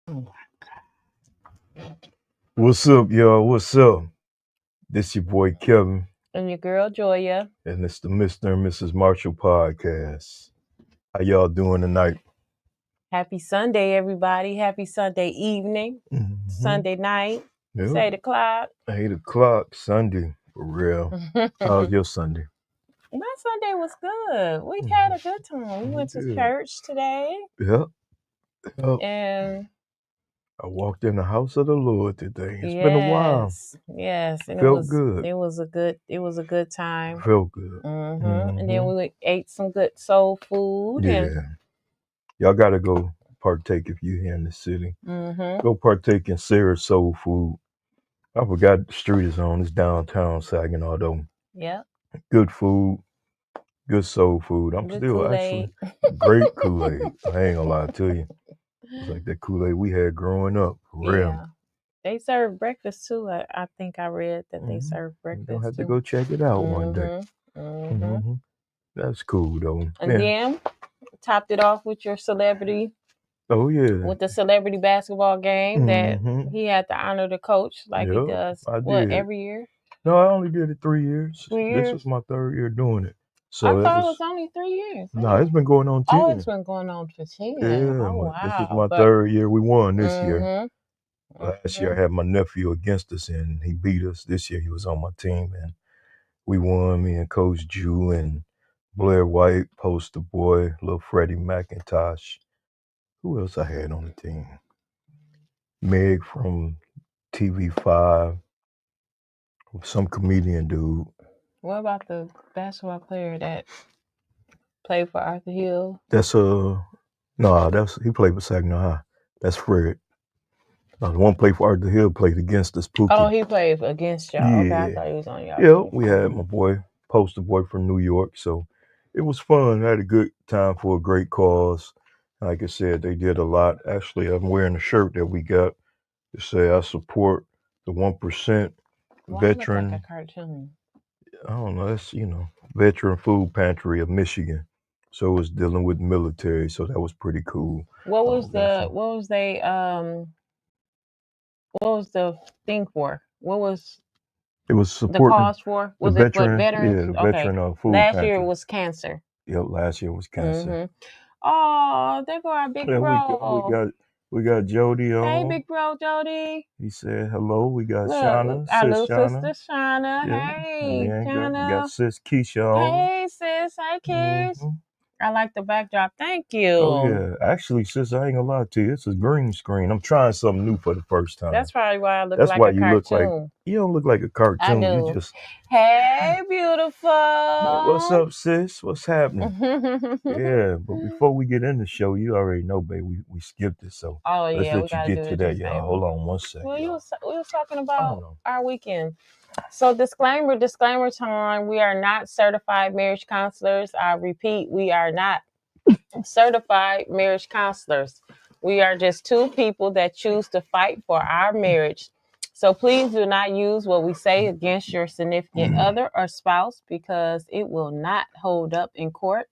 Oh, What's up, y'all? What's up? This your boy Kevin, and your girl Joya. and it's the Mr. and Mrs. Marshall podcast. How y'all doing tonight? Happy Sunday, everybody. Happy Sunday evening, Mm-hmm. Sunday night. It's Yep. 8 o'clock. 8 o'clock Sunday, for real. How's your Sunday? My Sunday was good. We had a Mhm. good time. We went to Good. church today, Yep. Yep. and I walked in the house of the Lord today. It's been a while. yes, and it Felt was good. it was a good it was a good time. Felt good. And then Mm-hmm. ate some good soul food, and Yeah. Y'all gotta go partake if you're here in the city. hmm Go partake in Sarah's Soul Food. I forgot the street is on. It's downtown Saginaw though. yep, Good food, good soul food. I'm good still Kool-Aid. actually great Kool-Aid. I ain't gonna lie to you. It's like that Kool-Aid we had growing up, for real. Yeah. They serve breakfast too. I think I read that they Hmm. serve You're gonna breakfast have to too. go check it out one day. Mm-hmm. Mm-hmm. Hmm. That's cool though. And Yeah. then topped it off with Oh yeah. with the celebrity basketball game that Hmm. he had to honor the coach like he Yep, does I what did. every year. No, I only did it 3 years. 3 years. This was my third year doing it. I So it thought it was was only 3 years. no, it's been going on Oh, it's 10. been going on for 10. Yeah, Oh this is wow. my But third year. We won this year. Last year mm-hmm. I had my nephew against us and he beat us. This year he was on my team and we won. Me and Coach Jew and Blair White, Poster Boy, little Freddie McIntosh. Who else I had on the team? Meg from TV5, some comedian dude. What about the basketball player that played for Arthur Hill? That's that's he played for Saginaw High. That's Fred. The one played for Arthur Hill played against us, Oh, Pookie. he played against y'all. Okay, I Yeah. thought he was on y'all Yeah, team. we had my boy, Poster Boy from New York. So it was fun. I had a good time for a great cause. Like I said, they did a lot. Actually, I'm wearing a shirt that we got to say I support the 1% Why it look like a veteran. cartoon? I don't know. That's veteran food pantry of Michigan. So it's dealing with military. So that was pretty cool. What was We got the some. what was the thing for? What was It was the supporting cause for? the Was it for veteran. veterans? Yeah, the Okay. veteran food Last year it pantry. was cancer. Yep, last year was cancer. Mm-hmm. Oh, there go our big Yeah, bro. we got Jody Hey, on. big bro Jody. He said hello. We got Look, Shauna, our sis little sister Shauna. Shauna. Yeah, and Hey, then we got Shauna. sis Keisha on. Hey, sis. Hey, kids. Hmm. I like the backdrop. Thank Oh you. yeah, actually, sis, I ain't gonna lie to you. It's a green screen. I'm trying something new for the first time. That's probably why I look That's like why a you look like cartoon. you don't look like a I cartoon. You do. just Hey, what's beautiful. up, sis? What's happening? Yeah, but before we get in the show, you already know, babe, we skipped it. So Oh let's yeah, we let you gotta do get the to that, y'all. disclaimer. Hold on one sec, Well, y'all. we was talking I about don't know. our weekend. So disclaimer time. We are not certified marriage counselors. I repeat, we are not certified marriage counselors. We are just two people that choose to fight for our marriage. So please do not use what we say against your significant other or spouse because it will not hold up in court.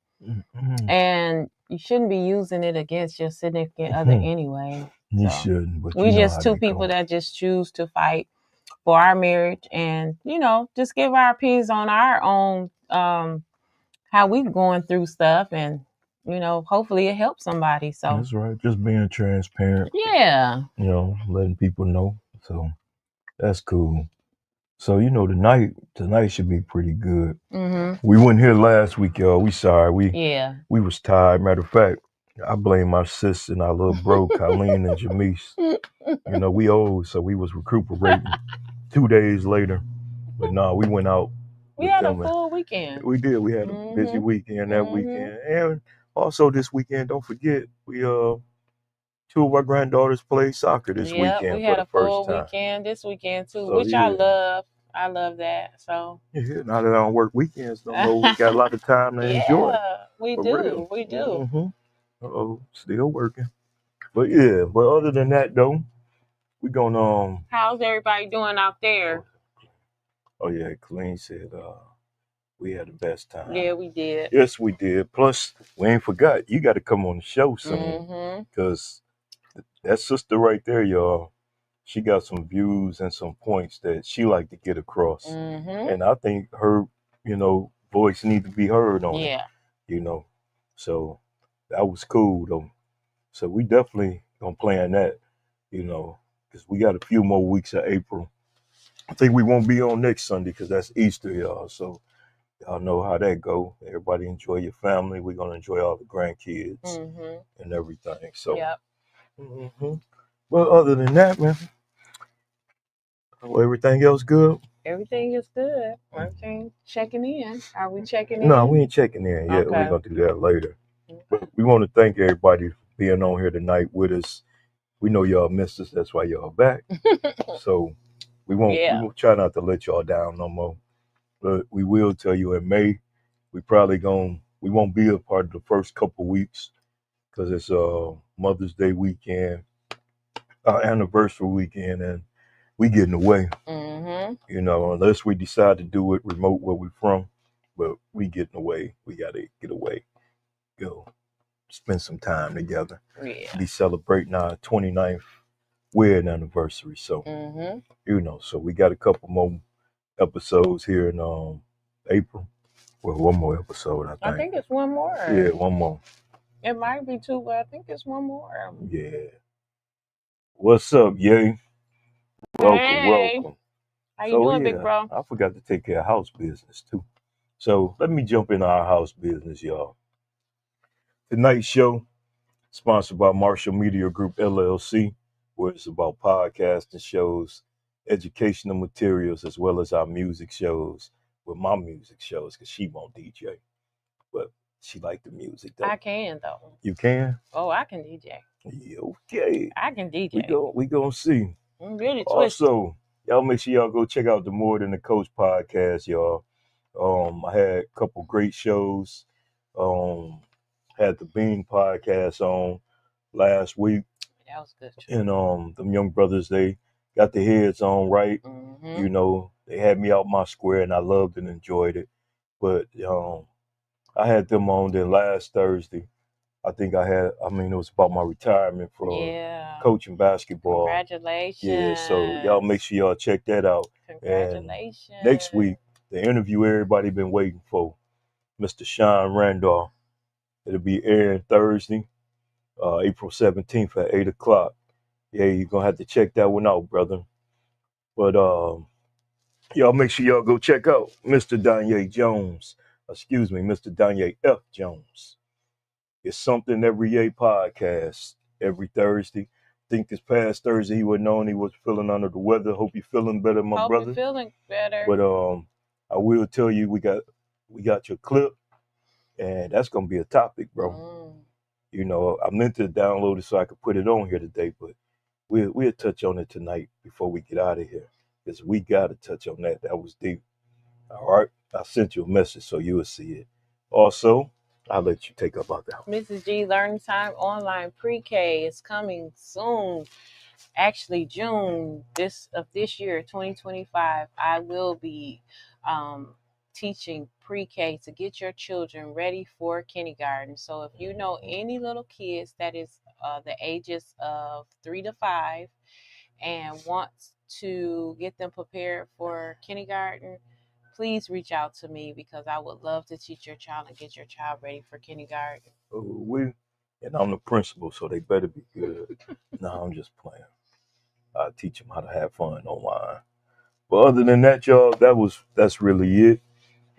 And you shouldn't be using it against your significant other anyway. You So shouldn't, but we you know just how two they people go. that just choose to fight for our marriage and just give our opinions on our own how we going through stuff and hopefully it helps somebody. So That's right. Just being transparent, yeah. letting people know. So that's cool. So tonight should be pretty good. Mm-hmm. We weren't here last week, y'all. We sorry. Yeah. We was tired. Matter of fact, I blame my sis and our little bro, Colleen and Jamise. We old, so we was recuperating 2 days later. But no, we went out We with had a them. full weekend. We did. We had a busy weekend that weekend. And also this weekend, don't forget, we two of our granddaughters played soccer this Yep, we weekend for had the a first full time. weekend this weekend too, So which I yeah. love. I love that. So Yeah, now that I don't work weekends no more, we got a lot of time to enjoy it. yeah, we For do. real. We do. Still working. But yeah, but other than that though, we gonna How's everybody doing out there? oh yeah, Colleen said we had the best time. Yeah, we did. Yes, we did. Plus, we ain't forgot. You got to come on the show soon Mm-hmm. because that sister right there, y'all, she got some views and some points that she like to get across. Mm-hmm. And I think her, voice need to be heard on it, Yeah. So that was cool though. So we definitely gonna plan that, because we got a few more weeks of April. I think we won't be on next Sunday because that's Easter, y'all. So y'all know how that go. Everybody enjoy your family. We're gonna enjoy all the grandkids Mm-hmm. and everything. So, Yep. But other than that, man, everything else good. Everything is good. Everything checking in. Are we checking in? No, we ain't checking in yet. Okay. We're gonna do that later. But we want to thank everybody for being on here tonight with us. We know y'all missed us. That's why y'all back. So we won't try not to let y'all down no more. But we will tell you in May, we won't be a part of the first couple weeks because it's Mother's Day weekend, our anniversary weekend, and we getting away. Mm-hmm. Unless we decide to do it remote where we're from, but we getting away. We gotta get away, go spend some time together. Yeah. Be celebrating our 29th wedding anniversary. So so we got a couple more episodes here in April. Well, one more episode, I think. I think it's one more. Yeah, one more. It might be two, but I think it's one more. Yeah. What's up, Yay? Hey. Welcome. How you doing, big bro? I forgot to take care of house business too. So let me jump into our house business, y'all. Tonight's show, sponsored by Marshall Media Group LLC, where it's about podcasting shows, educational materials, as well as our music shows. With my music shows, because she won't DJ, but she like the music though. I can though. You can? Oh, I can DJ. Yeah, okay. I can DJ. We gonna see. I'm really twisted. Also, y'all make sure y'all go check out the More Than the Coach podcast, y'all. I had a couple great shows. Had the Bean podcast on last week. That was good. And them young brothers, they got their heads on right. They had me out my square, and I loved and enjoyed it. But I had them on then last Thursday. It was about my retirement for coaching basketball. Congratulations. Yeah, so y'all make sure y'all check that out. Congratulations. And next week, the interview everybody been waiting for, Mr. Sean Randolph. It'll be airing Thursday, April 17th at 8 o'clock. Yeah, you're going to have to check that one out, brother. But y'all make sure y'all go check out Mr. Danye Jones. Mr. Danye F. Jones. It's Something Every Day podcast every Thursday. I think this past Thursday he wasn't on. He was feeling under the weather. Hope you're feeling better, my brother. Hope you're feeling better. But I will tell you, we got your clip, and that's gonna be a topic, bro. I meant to download it so I could put it on here today, but we'll touch on it tonight before we get out of here, because we gotta touch on that. That was deep. All right, I sent you a message so you will see it. Also, I'll let you take up about that. Mrs. G Learning Time Online Pre-K is coming soon. Actually, June of this year, 2025, I will be teaching pre-K to get your children ready for kindergarten. So if you know any little kids that is the ages of 3 to 5 and wants to get them prepared for kindergarten, please reach out to me, because I would love to teach your child and get your child ready for kindergarten. And I'm the principal, so they better be good. No, I'm just playing. I teach them how to have fun online. But other than that, y'all, that's really it.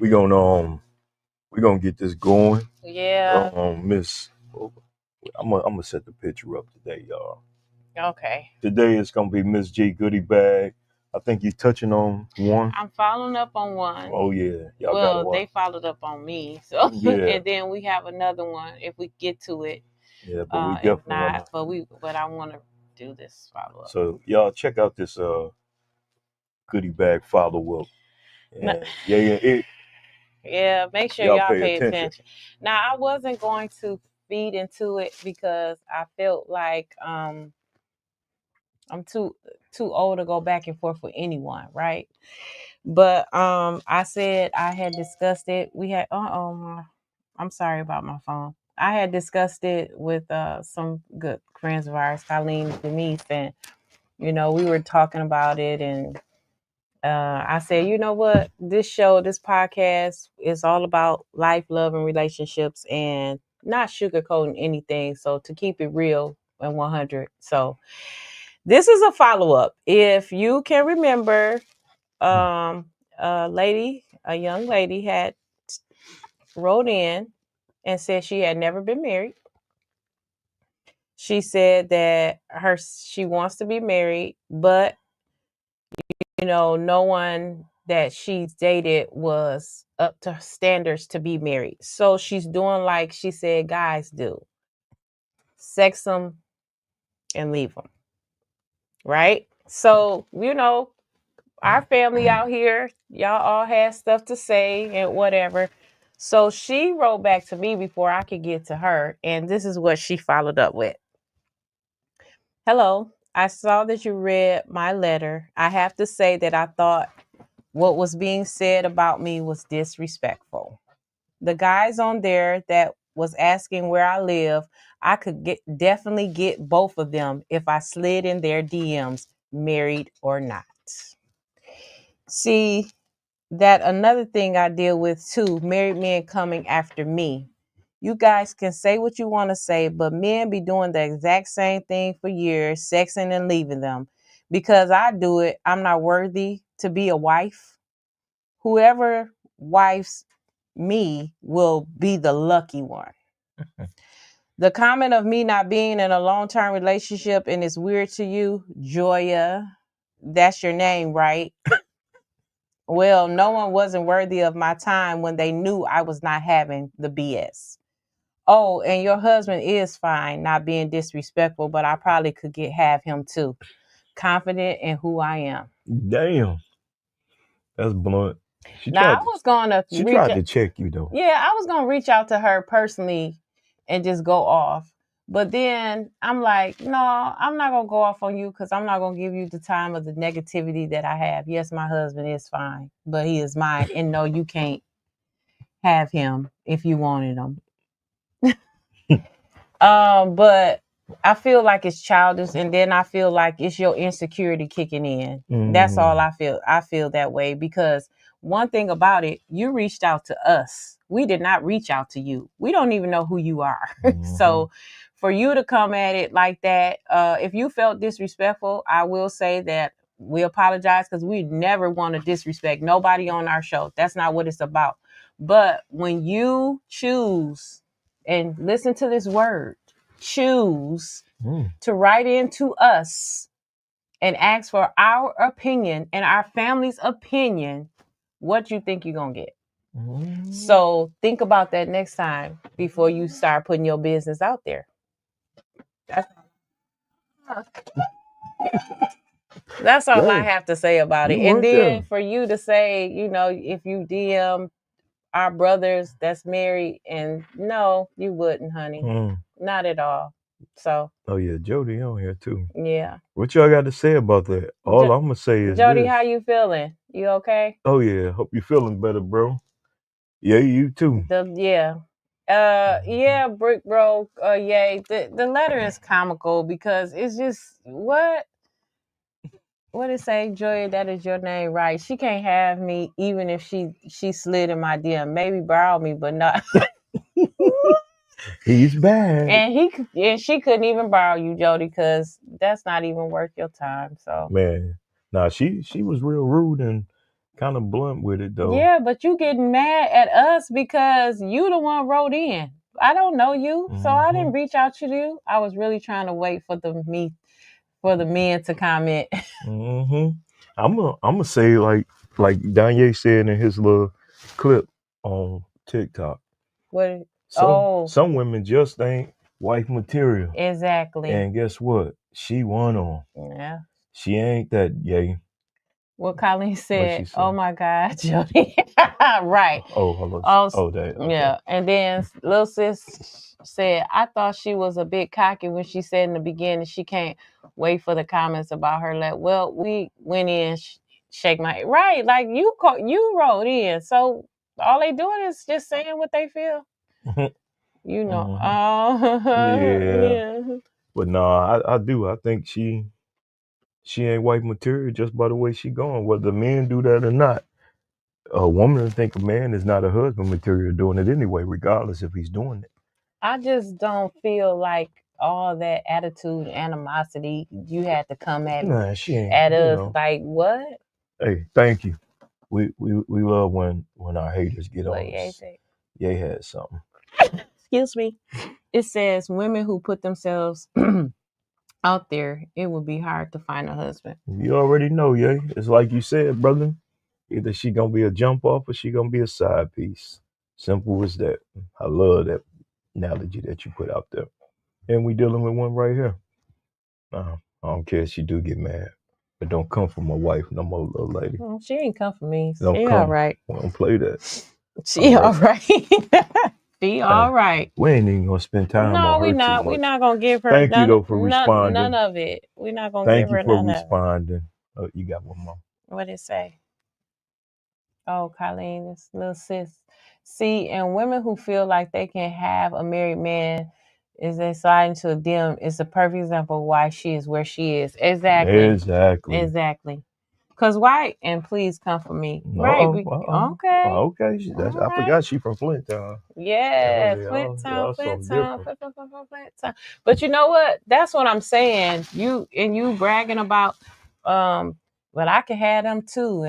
We're gonna get this going. Yeah. Miss, I'm gonna set the picture up today, y'all. Okay. Today it's gonna be Miss G Goodie Bag. I think you're touching on one. I'm following up on one. Oh yeah, y'all they followed up on me. So yeah. And then we have another one if we get to it. Yeah, but we definitely but I want to do this follow up. So y'all check out this Goodie Bag follow up. Yeah, make sure y'all pay attention. Now, I wasn't going to feed into it because I felt like I'm too old to go back and forth with anyone, right? But I said I had discussed it. We had I'm sorry about my phone. I had discussed it with some good friends of ours, Colleen, Denise, and we were talking about it, and I said, you know what, this podcast is all about life, love, and relationships, and not sugarcoating anything. So to keep it real and 100. So this is a follow up. If you can remember, a young lady had wrote in and said she had never been married. She said that she wants to be married, but no one that she's dated was up to standards to be married. So she's doing like she said guys do. Sex them and leave them. Right? So, our family out here, y'all all had stuff to say and whatever. So she wrote back to me before I could get to her, and this is what she followed up with. Hello, I saw that you read my letter. I have to say that I thought what was being said about me was disrespectful. The guys on there that was asking where I live, I could definitely get both of them if I slid in their DMs, married or not. See, that another thing I deal with too, married men coming after me. You guys can say what you want to say, but men be doing the exact same thing for years, sexing and leaving them. Because I do it, I'm not worthy to be a wife. Whoever wifes me will be the lucky one. The comment of me not being in a long-term relationship and it's weird to you, Joya, that's your name, right? Well, no one wasn't worthy of my time when they knew I was not having the BS. Oh, and your husband is fine, not being disrespectful, but I probably could have him too. Confident in who I am. Damn. That's blunt. She Now, tried to check you though. Yeah, I was going to reach out to her personally and just go off. But then I'm like, no, I'm not going to go off on you because I'm not going to give you the time of the negativity that I have. Yes, my husband is fine, but he is mine. And no, you can't have him if you wanted him. But I feel like it's childish, and then I feel like it's your insecurity kicking in. That's all I feel. I feel that way because one thing about it, you reached out to us. We did not reach out to you. We don't even know who you are. So for you to come at it like that, if you felt disrespectful, I will say that we apologize because we never want to disrespect nobody on our show. That's not what it's about. But when you choose, and listen to this word, choose to write into us and ask for our opinion and our family's opinion, what you think you're going to get. So think about that next time before you start putting your business out there. That's all I have to say about it. And then for you to say, if you DM our brothers that's married, and no, you wouldn't, honey. Not at all. So. Oh yeah, Jody on here too. Yeah. What y'all got to say about that? All I'm gonna say is Jody, this. how you feeling? You okay? Oh yeah, hope you feeling better, bro. Yeah, you too. Yeah, Brick Bro. Yay. The letter is comical because it's just what it say, Joy? That is your name, right? She can't have me even if she slid in my DM. Maybe borrow me, but not. He's bad. And she couldn't even borrow you, Jody, because that's not even worth your time. So man, nah, she was real rude and kind of blunt with it though. Yeah, but you getting mad at us because you the one wrote in. I don't know you, so I didn't reach out to you. I was really trying to wait for the men to comment. I'm gonna say like Danye said in his little clip on TikTok. What? Some women just ain't wife material. Exactly. And guess what? She won on. Yeah. She ain't that yay. What Colleen said. Oh my God, Jody. Right. Oh, hello. That. Okay. Yeah. And then little sis said, I thought she was a bit cocky when she said in the beginning she can't wait for the comments about her. Like, well, we went in, shake my head. Right. Like you wrote in. So all they doing is just saying what they feel. You know. Mm-hmm. Oh, Yeah. But nah, I do. I think she ain't wife material just by the way she going. Whether men do that or not, a woman think a man is not a husband material doing it anyway, regardless if he's doing it. I just don't feel like all that attitude, animosity you had to come Nah, she ain't. at You us. know. Like what? Hey, thank you. We love when our haters get What on Ye us. say? Ye had something. Excuse me. It says women who put themselves out there, it would be hard to find a husband. You already know, Ye. It's like you said, brother. Either she gonna be a jump off or she gonna be a side piece. Simple as that. I love that analogy that you put out there. And we dealing with one right here. I don't care if she do get mad. But don't come from my wife no more, little lady. She ain't come for me. Don't She come. all right. Don't play that. She all right. She all right. We ain't even gonna spend time No, on her we not. too much. We not gonna give her. Thank you though for responding. None of it. We not gonna Thank give you her for none responding. Oh, you got one more. What did it say? Oh, Colleen, this little sis. See, and women who feel like they can have a married man is deciding to them is a perfect example of why she is where she is. Exactly. Cause why? And please come for me. Right? Okay. Okay. I forgot she from Flint Town. Yeah, Flint Town. But you know what? That's what I'm saying. You bragging about, but I can have them too,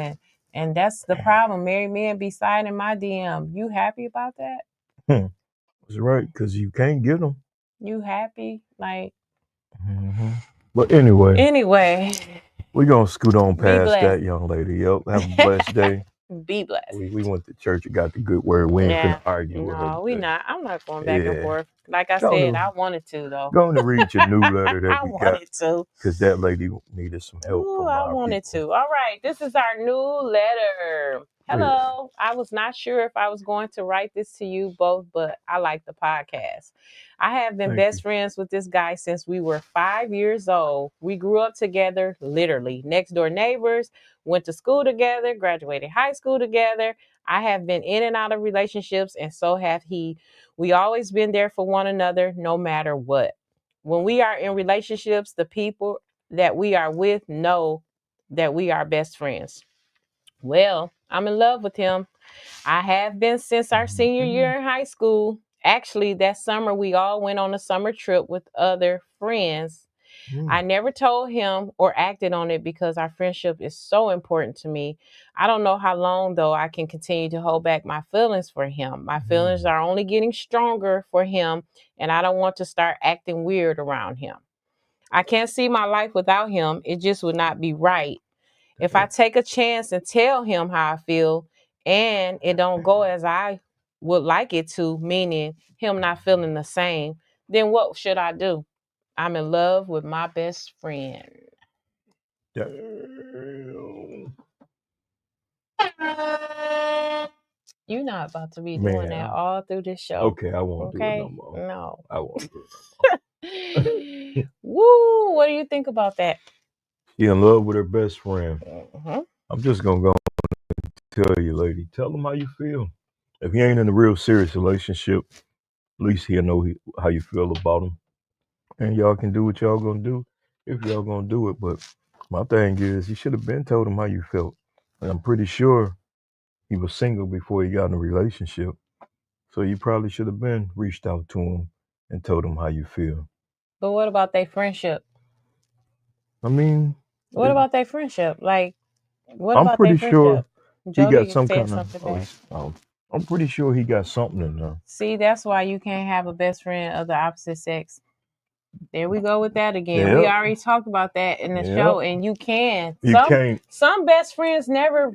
and that's the problem. Married men be signing my DM. You happy about that? That's right, because you can't get them. You happy? Like. Mm-hmm. But anyway, we're gonna scoot on past that young lady. Yep. Have a blessed day. Be blessed. We went to church and got the good word. We ain't finna argue with her. No, we not. I'm not going back and forth. Like I said, I wanted to though. Going to read your new letter that we got. I wanted to. Because that lady needed some help. Ooh, I wanted to. All right. This is our new letter. Hello. Yeah. I was not sure if I was going to write this to you both, but I like the podcast. I have been best friends with this guy since we were 5 years old. We grew up together, literally next door neighbors, went to school together, graduated high school together. I have been in and out of relationships, and so have he. We always been there for one another, no matter what. When we are in relationships, the people that we are with know that we are best friends. Well, I'm in love with him. I have been since our senior year in high school. Actually, that summer we all went on a summer trip with other friends. I never told him or acted on it because our friendship is so important to me. I don't know how long, though, I can continue to hold back my feelings for him. My feelings are only getting stronger for him, and I don't want to start acting weird around him. I can't see my life without him. It just would not be right. If I take a chance and tell him how I feel and it don't go as I would like it to, meaning him not feeling the same, then what should I do? I'm in love with my best friend. You're not about to be doing that all through this show. Okay, I won't do it no more. No. I won't do it no more. Woo! What do you think about that? She in love with her best friend. Mm-hmm. I'm just gonna go and tell you, lady. Tell him how you feel. If he ain't in a real serious relationship, at least he'll know how you feel about him, and y'all can do what y'all gonna do if y'all gonna do it. But my thing is, you should have been told him how you felt, and I'm pretty sure he was single before he got in a relationship. So you probably should have been reached out to him and told him how you feel. But what about their friendship? I mean, what about their friendship? Like, what I'm about pretty their sure Jody he got some said kind something of. I'm pretty sure he got something in there. See, that's why you can't have a best friend of the opposite sex. There we go with that again. Yep. We already talked about that in the show, and you can. Some best friends never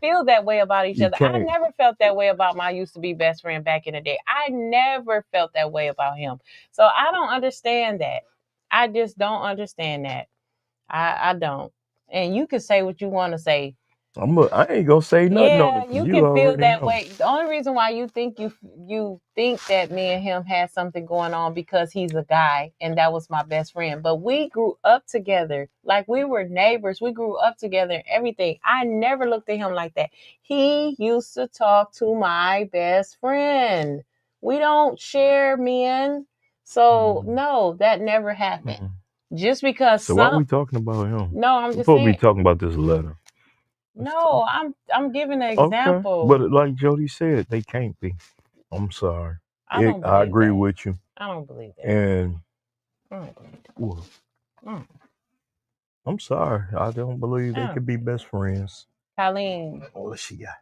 feel that way about each other. I never felt that way about my used to be best friend back in the day. I never felt that way about him. So I don't understand that. I just don't understand that. I don't. And you can say what you want to say. I ain't gonna say nothing. Yeah, you can feel that way. The only reason why you think that me and him had something going on because he's a guy and that was my best friend. But we grew up together, like we were neighbors. We grew up together and everything. I never looked at him like that. He used to talk to my best friend. We don't share men. So no, that never happened. Just because So why are we talking about him? No, I'm We're just supposed to saying. be talking about this letter. No, I'm giving an Okay, example. but like Jody said, they can't be. I'm sorry. I don't I believe agree that. with you. I don't believe that. And I don't believe that. well, Mm. I'm sorry. I don't believe they Yeah. could be best friends. Colleen, What she got?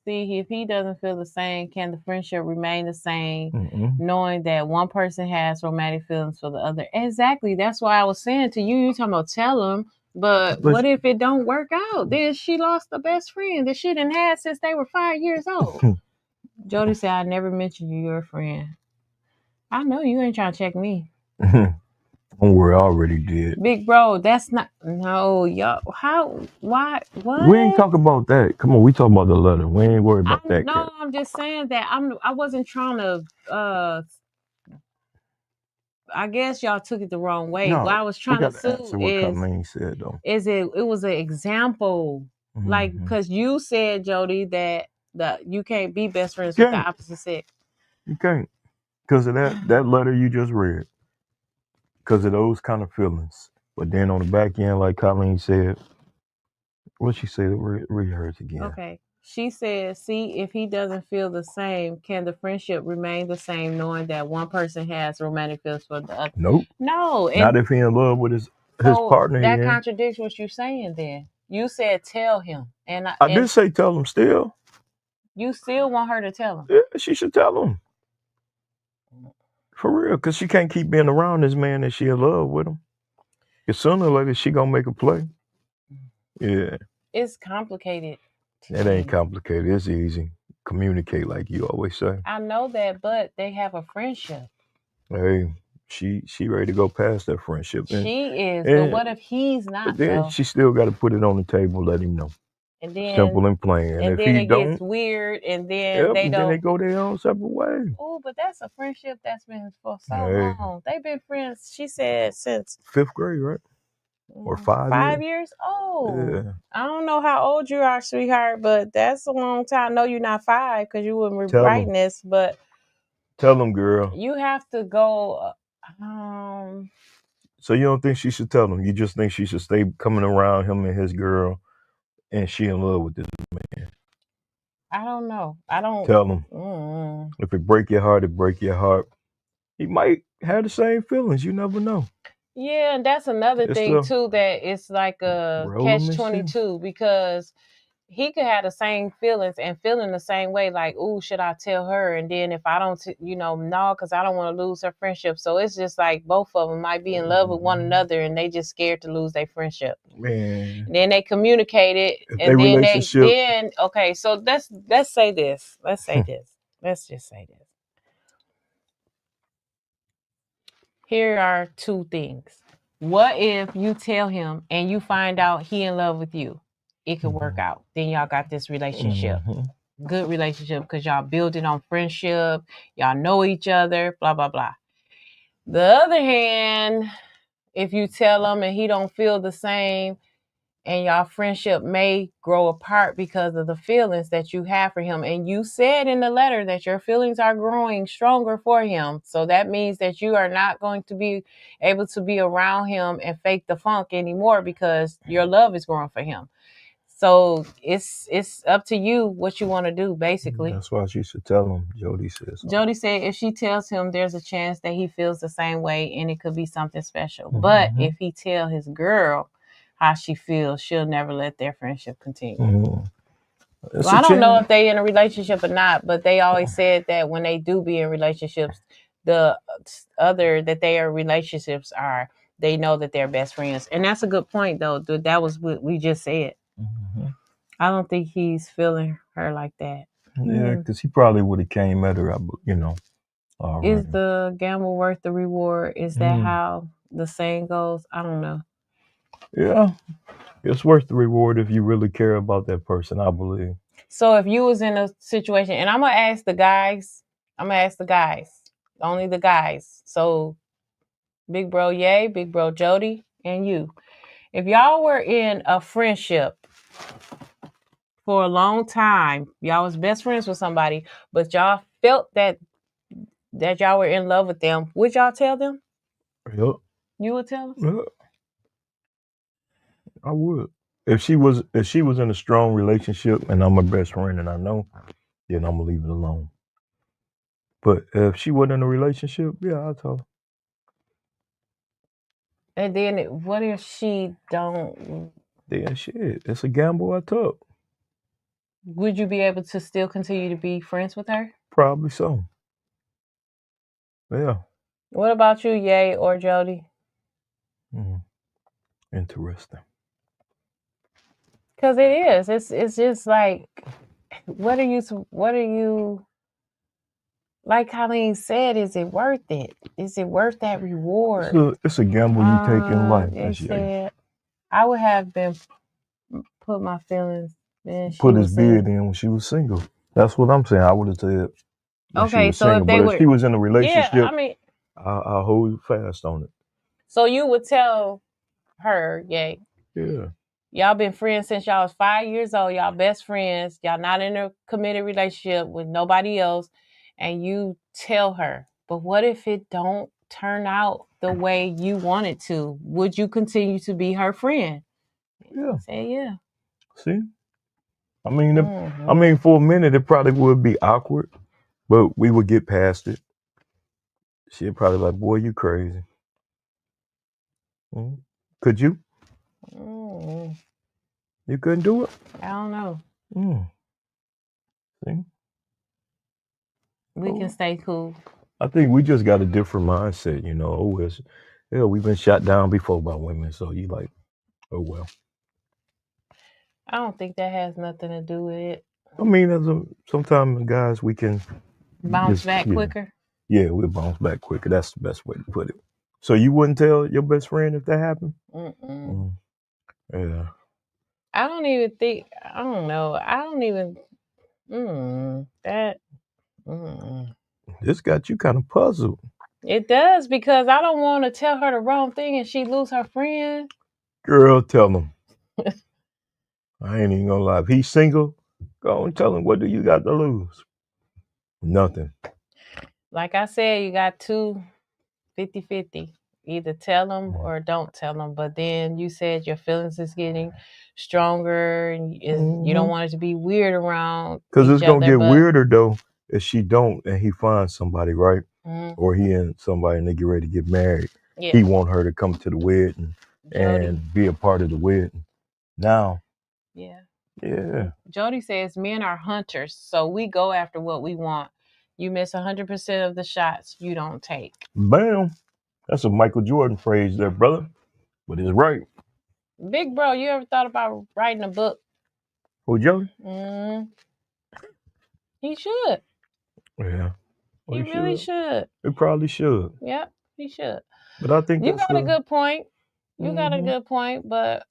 see, if he doesn't feel the same, can the friendship remain the same, Mm-mm. knowing that one person has romantic feelings for the other? Exactly. That's why I was saying to you, you talking about tell him, but what if it don't work out? Then she lost the best friend that she done had since they were 5 years old. Jody said, I never mentioned you're a friend. I know you ain't trying to check me. Don't worry, I already did. Big bro, that's not y'all. How? Why? What? We ain't talking about that. Come on, we talking about the letter. We ain't worried about that. No, I'm just saying that I wasn't trying to. I guess y'all took it the wrong way. No, what I was trying to answer what Colleen said though. It was an example, like because you said, Jody, that you can't be best friends with the opposite sex. You can't, because of that letter you just read. Because of those kind of feelings. But then on the back end, like Colleen said, what she said, read hers again. Okay. She said, see, if he doesn't feel the same, can the friendship remain the same knowing that one person has romantic feelings for the other? Nope. No. Not if he in love with his partner. That contradicts what you're saying then. You said tell him. And I did say tell him still. You still want her to tell him? Yeah, she should tell him. For real, because she can't keep being around this man that she in love with him. Because sooner or later, she going to make a play. Yeah. It's complicated. It ain't complicated. It's easy. Communicate like you always say. I know that, but they have a friendship. Hey, she ready to go past that friendship. She is, but what if he's not? But then she still got to put it on the table, let him know. And then simple and plain. And if then he don't, gets weird, and then they don't. Then they go their own separate way. Oh, but that's a friendship that's been for so long. They've been friends. She said since 5th grade, right? Or 5 years old. Yeah. I don't know how old you are, sweetheart, but that's a long time. No, you're not 5 because you wouldn't be writing this. But tell them, girl. You have to go. So you don't think she should tell him? You just think she should stay coming around him and his girl, and she in love with this man? I don't know. I don't tell him. If it break your heart, it break your heart. He might have the same feelings. You never know. Yeah, and that's another thing too. That it's like a catch-22 because he could have the same feelings and feeling the same way. Like, ooh, should I tell her? And then if I don't, no, because I don't want to lose her friendship. So it's just like both of them might be in love with one another, and they just scared to lose their friendship. Man. And then they communicate it, and then okay. So let's say this. Let's say this. Let's just say this. Here are 2 things. What if you tell him and you find out he in love with you? It could work out. Then y'all got this relationship. Good relationship because y'all build it on friendship. Y'all know each other, blah, blah, blah. The other hand, if you tell him and he don't feel the same, and y'all friendship may grow apart because of the feelings that you have for him. And you said in the letter that your feelings are growing stronger for him. So that means that you are not going to be able to be around him and fake the funk anymore because your love is growing for him. So it's up to you what you want to do, basically. That's why she should tell him, Jody says. Jody said if she tells him, there's a chance that he feels the same way and it could be something special. But if he tell his girl how she feels, she'll never let their friendship continue. Well, I don't know if they in a relationship or not, but they always said that when they do be in relationships, the other that they are relationships are, they know that they're best friends. And that's a good point, though. That was what we just said. I don't think he's feeling her like that. Yeah, because he probably would have came at her, already. Is the gamble worth the reward? Is that how the saying goes? I don't know. Yeah, it's worth the reward if you really care about that person, I believe. So if you was in a situation, and I'm going to ask the guys, only the guys. So Big Bro Ye, Big Bro Jody, and you. If y'all were in a friendship for a long time, y'all was best friends with somebody, but y'all felt that y'all were in love with them, would y'all tell them? Yep. You would tell them? Yep. I would. If she was in a strong relationship and I'm her best friend and I know, then I'm gonna leave it alone. But if she wasn't in a relationship, yeah, I'll tell her. And then what if she don't? Then shit, it's a gamble I took. Would you be able to still continue to be friends with her? Probably so. Yeah. What about you, Ye or Jody? Interesting. Because it is. It's just like, what are you? Like Colleen said, is it worth it? Is it worth that reward? It's a gamble you take in life. They said I would have been put my feelings. Put his bid in when she was single. That's what I'm saying. I would have said. Okay, so if she was in a relationship, yeah, I mean, I'll hold fast on it. So you would tell her, yeah, y'all been friends since y'all was 5 years old. Y'all best friends. Y'all not in a committed relationship with nobody else, and you tell her. But what if it don't turn out the way you want it to? Would you continue to be her friend? Yeah. Say yeah. See, I mean, for a minute it probably would be awkward, but we would get past it. She'd probably like, "Boy, you crazy." Could you? You couldn't do it? I don't know. See? We can stay cool. I think we just got a different mindset, you know. We've been shot down before by women, so you like, oh well. I don't think that has nothing to do with it. I mean, sometimes guys we can bounce back quicker. Yeah, we'll bounce back quicker. That's the best way to put it. So you wouldn't tell your best friend if that happened? Yeah. I don't even think. I don't know. I don't even. This got you kind of puzzled. It does, because I don't want to tell her the wrong thing and she lose her friend. Girl, tell him. I ain't even gonna lie. If he's single, go and tell him. What do you got to lose? Nothing. Like I said, you got 50-50. Either tell them or don't tell them. But then you said your feelings is getting stronger and you don't want it to be weird around. Because it's gonna get weirder though if she don't and he finds somebody, right? Or he and somebody and they get ready to get married. Yeah. He want her to come to the wedding and be a part of the wedding. Now. Yeah. Jody says men are hunters, so we go after what we want. You miss 100% of the shots you don't take. Bam. That's a Michael Jordan phrase there, brother. But it's right. Big bro, you ever thought about writing a book? Who, Jody? He should. Yeah. He really should. He probably should. Yep, he should. But I think you got a good point. You got a good point, but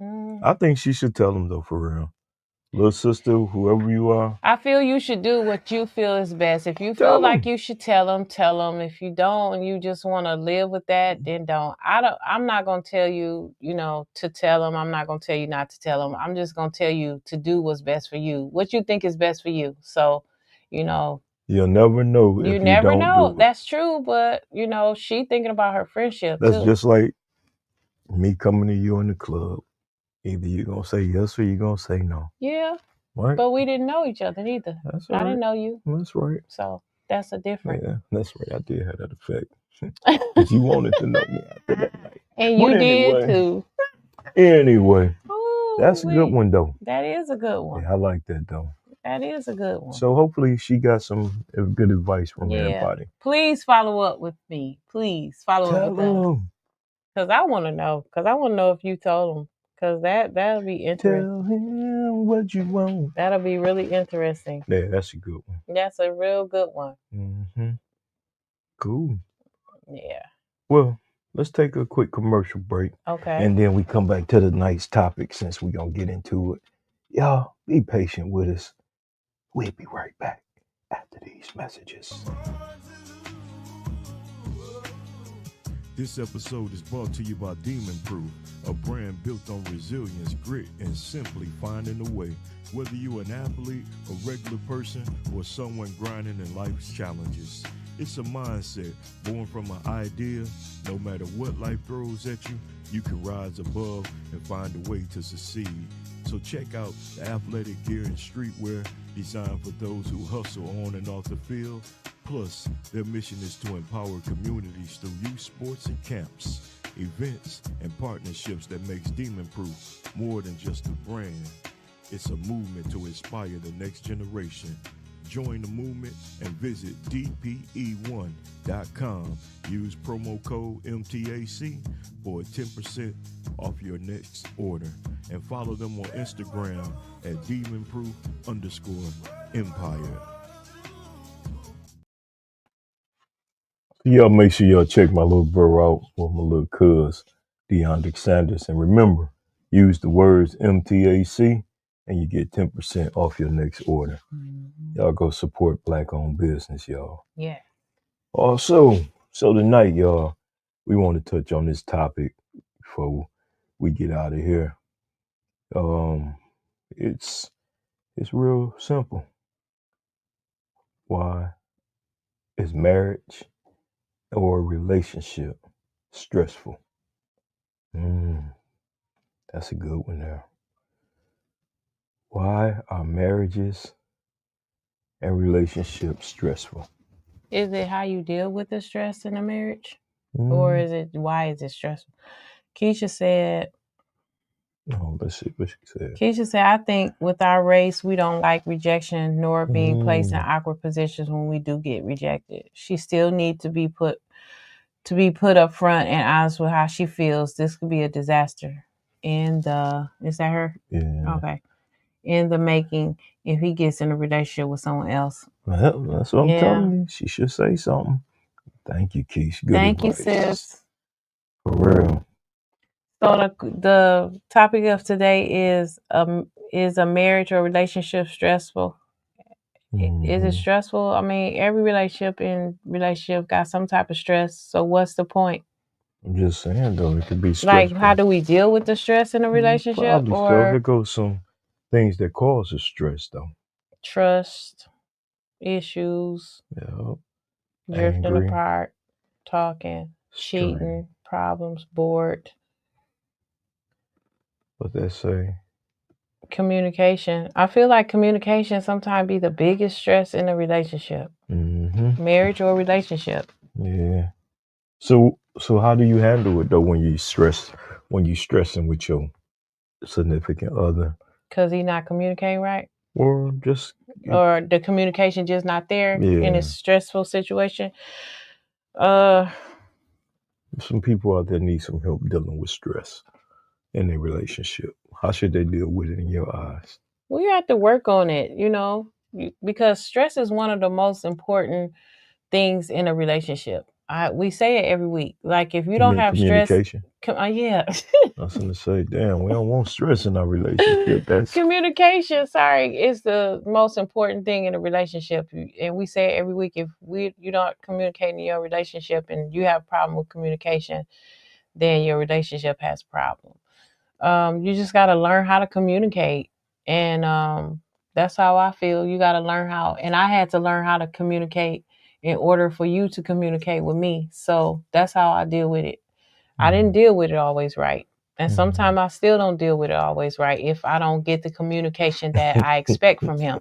I think she should tell him though, for real. Little sister, whoever you are. I feel you should do what you feel is best. If you feel like you should tell him, tell him. If you don't and you just want to live with that, then don't. I'm not going to tell you, to tell him. I'm not going to tell you not to tell him. I'm just going to tell you to do what's best for you. What you think is best for you. So, You'll never know. You never know. That's true, but she thinking about her friendship. That's just like me coming to you in the club. Either you're going to say yes or you're going to say no. Yeah. Right. But we didn't know each other either. That's right. I didn't know you. That's right. So that's a difference. Yeah, that's right. I did have that effect. Because you wanted to know me after that night. And you did too. Anyway. Ooh, that's a good one though. That is a good one. Yeah, I like that though. That is a good one. So hopefully she got some good advice from everybody. Please follow up with me. Please follow up with them. Because I want to know. Because I want to know if you told them. Because that'll be interesting. Tell him what you want. That'll be really interesting. Yeah, that's a good one. That's a real good one. Cool. Yeah. Well, let's take a quick commercial break. Okay. And then we come back to the nice topic since we're going to get into it. Y'all, be patient with us. We'll be right back after these messages. This episode is brought to you by Demon Proof, a brand built on resilience, grit, and simply finding a way. Whether you're an athlete, a regular person, or someone grinding in life's challenges, it's a mindset born from an idea. No matter what life throws at you, you can rise above and find a way to succeed. So check out the athletic gear and streetwear designed for those who hustle on and off the field. Plus, their mission is to empower communities through youth sports and camps, events, and partnerships that makes Demon Proof more than just a brand. It's a movement to inspire the next generation. Join the movement and visit DPE1.com. Use promo code MTAC for a 10% off your next order. And follow them on Instagram at DemonProof_Empire. Y'all make sure y'all check my little bro out with my little cuz, DeAndre Sanders. And remember, use the words MTAC and you get 10% off your next order. Y'all go support Black-owned business, y'all. Yeah. Also, so tonight, y'all, we want to touch on this topic before we get out of here. It's real simple. Why is marriage or a relationship stressful? That's a good one there. Why are marriages and relationships stressful? Is it how you deal with the stress in a marriage? Or is it, why is it stressful? Keisha said, let's see what she said. Keisha said, I think with our race, we don't like rejection nor being placed in awkward positions when we do get rejected. She still needs to be put up front and honest with how she feels. This could be a disaster. Is that her? Yeah. Okay. In the making, if he gets in a relationship with someone else. Well, that's what I'm telling you. She should say something. Thank you, Keisha. Good Thank advice. you, sis. For real. So the topic of today is a marriage or relationship stressful? Is it stressful? I mean, every relationship got some type of stress. So what's the point? I'm just saying, though, it could be stressful. Like, how do we deal with the stress in a relationship? Probably or so. There goes some things that cause stress, though. Trust issues, drifting Angry, apart, talking, cheating, problems, bored. What they say? Communication. I feel like communication sometimes be the biggest stress in a relationship, marriage or relationship. Yeah. So how do you handle it though when you stressing with your significant other? Because he's not communicating right, or the communication just not there in a stressful situation. Some people out there need some help dealing with stress in their relationship. How should they deal with it in your eyes? We have to work on it, because stress is one of the most important things in a relationship. We say it every week. Like, if you don't have communication. Stress, yeah. I was gonna say, damn, we don't want stress in our relationship. That's communication. Sorry, is the most important thing in a relationship, and we say it every week. If you don't communicate in your relationship, and you have a problem with communication, then your relationship has a problem. You just got to learn how to communicate, and that's how I feel. You got to learn how, and I had to learn how to communicate in order for you to communicate with me. So that's how I deal with it. I didn't deal with it always right. And sometimes I still don't deal with it always right if I don't get the communication that I expect from him.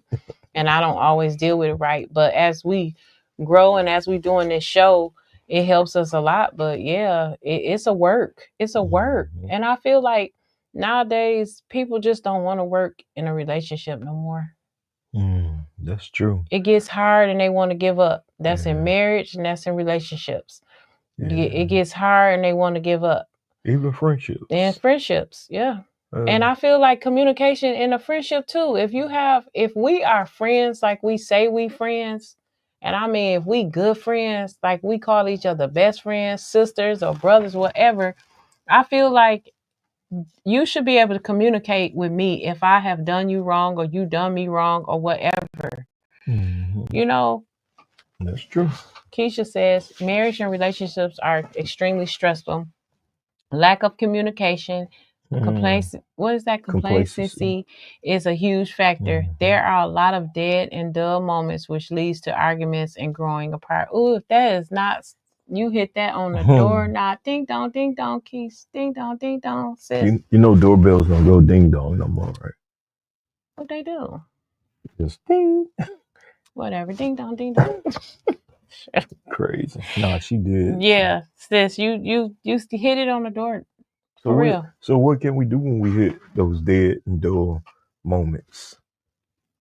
And I don't always deal with it right. But as we grow and as we doing this show, it helps us a lot. But yeah, it's a work. It's a work. And I feel like nowadays people just don't want to work in a relationship no more. That's true. It gets hard and they want to give up. That's in marriage and that's in relationships. It gets hard and they want to give up. Even friendships. And friendships, yeah. And I feel like communication in a friendship too. If we are friends like we say we friends, and I mean if we good friends, like we call each other best friends, sisters or brothers, whatever, I feel like you should be able to communicate with me if I have done you wrong or you done me wrong or whatever. That's true. Keisha says marriage and relationships are extremely stressful. Lack of communication, what is that? Complacency. Complacency is a huge factor. There are a lot of dead and dull moments, which leads to arguments and growing apart. Ooh, that is not. You hit that on the door, not ding dong, keys, ding dong, sis. You know doorbells don't go ding dong no more, right? What they do? Just ding. Whatever, ding dong. Crazy. Nah, she did. Yeah, sis, you hit it on the door. So For real. So what can we do when we hit those dead and dull moments?